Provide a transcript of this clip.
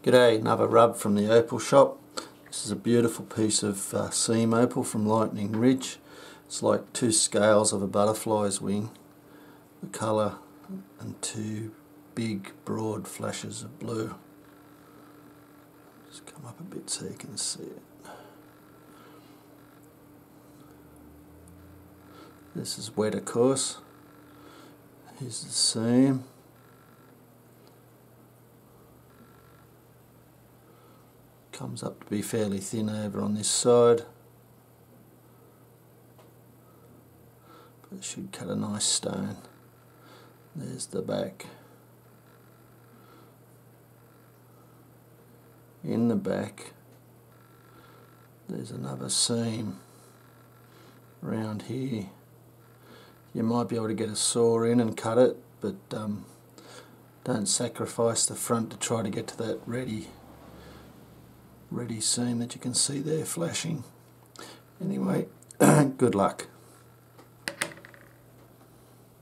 G'day, another rub from the OpalShop. This is a beautiful piece of seam opal from Lightning Ridge. It's like two scales of a butterfly's wing, the colour, and two big broad flashes of blue. Just come up a bit so you can see it. This is wet, of course. Here's the seam. Comes up to be fairly thin over on this side, but it should cut a nice stone. There's the back. In the back there's another seam around here. You might be able to get a saw in and cut it, but don't sacrifice the front to try to get to that ready seam that you can see there flashing. Anyway, good luck.